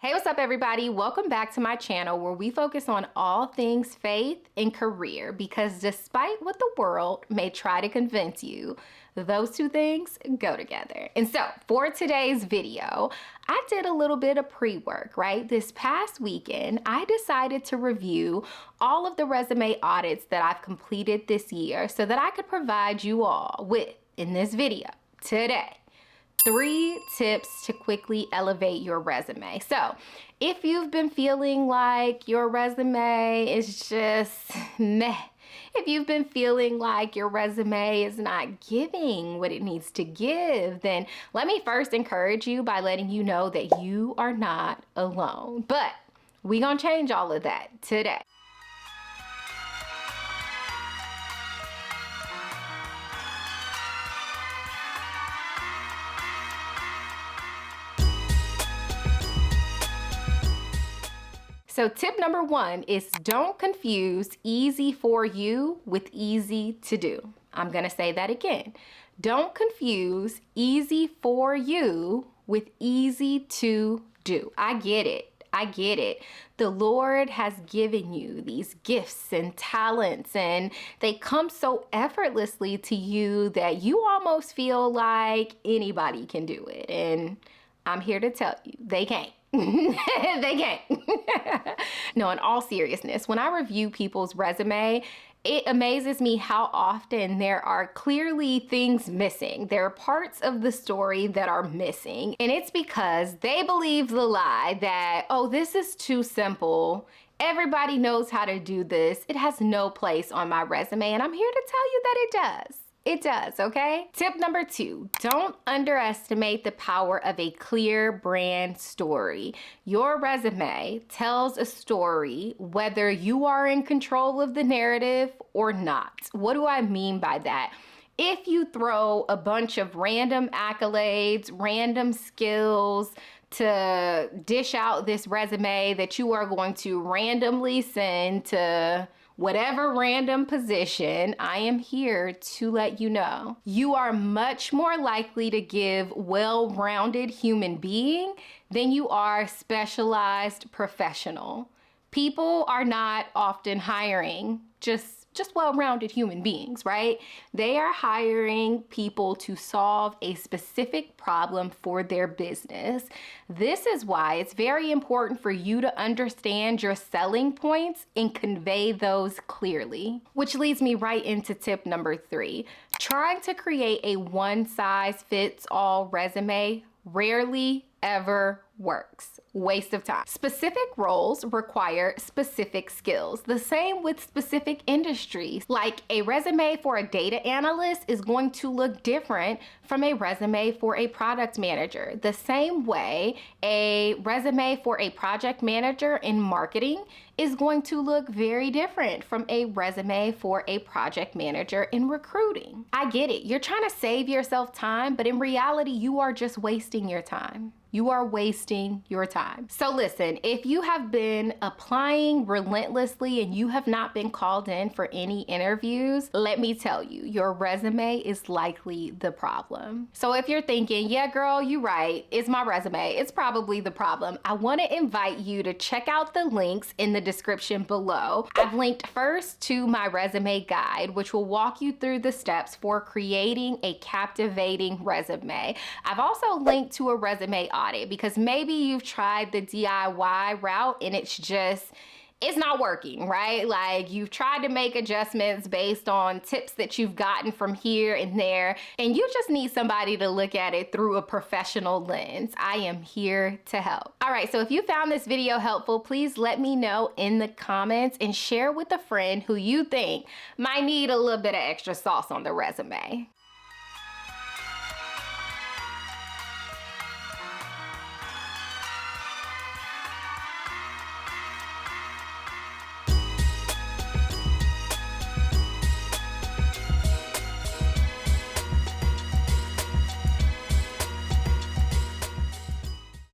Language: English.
Hey, what's up, everybody? Welcome back to my channel where we focus on all things faith and career, because despite what the world may try to convince you, those two things go together. And so for today's video, I did a little bit of pre-work, right? This past weekend, I decided to review all of the resume audits that I've completed this year so that I could provide you all with, in this video today, 3 tips to quickly elevate your resume. So if you've been feeling like your resume is just meh, if you've been feeling like your resume is not giving what it needs to give, then let me first encourage you by letting you know that you are not alone. But we're gonna change all of that today. So tip number 1 is don't confuse easy for you with easy to do. I'm gonna say that again. Don't confuse easy for you with easy to do. I get it. I get it. The Lord has given you these gifts and talents, and they come so effortlessly to you that you almost feel like anybody can do it. And I'm here to tell you, they can't. They can't. No, in all seriousness, when I review people's resume, it amazes me how often there are clearly things missing. There are parts of the story that are missing. And it's because they believe the lie that, oh, this is too simple. Everybody knows how to do this. It has no place on my resume. And I'm here to tell you that it does. It does, okay? Tip number 2, don't underestimate the power of a clear brand story. Your resume tells a story whether you are in control of the narrative or not. What do I mean by that? If you throw a bunch of random accolades, random skills to dish out this resume that you are going to randomly send to whatever random position, I am here to let you know you are much more likely to give well-rounded human being than you are specialized professional. People are not often hiring just well-rounded human beings, right? They are hiring people to solve a specific problem for their business. This is why it's very important for you to understand your selling points and convey those clearly. Which leads me right into tip number 3. Trying to create a one-size-fits-all resume rarely ever works. Waste of time. Specific roles require specific skills. The same with specific industries. Like a resume for a data analyst is going to look different from a resume for a product manager. The same way a resume for a project manager in marketing is going to look very different from a resume for a project manager in recruiting. I get it. You're trying to save yourself time, but in reality, you are just wasting your time. You are wasting your time. So listen, if you have been applying relentlessly and you have not been called in for any interviews, let me tell you, your resume is likely the problem. So if you're thinking, yeah, girl, you're right, it's my resume, it's probably the problem, I want to invite you to check out the links in the description below. I've linked first to my resume guide, which will walk you through the steps for creating a captivating resume. I've also linked to a resume audit, because maybe you've tried the DIY route and it's not working, right? Like you've tried to make adjustments based on tips that you've gotten from here and there, and you just need somebody to look at it through a professional lens. I am here to help. All right, so if you found this video helpful, please let me know in the comments and share with a friend who you think might need a little bit of extra sauce on the resume.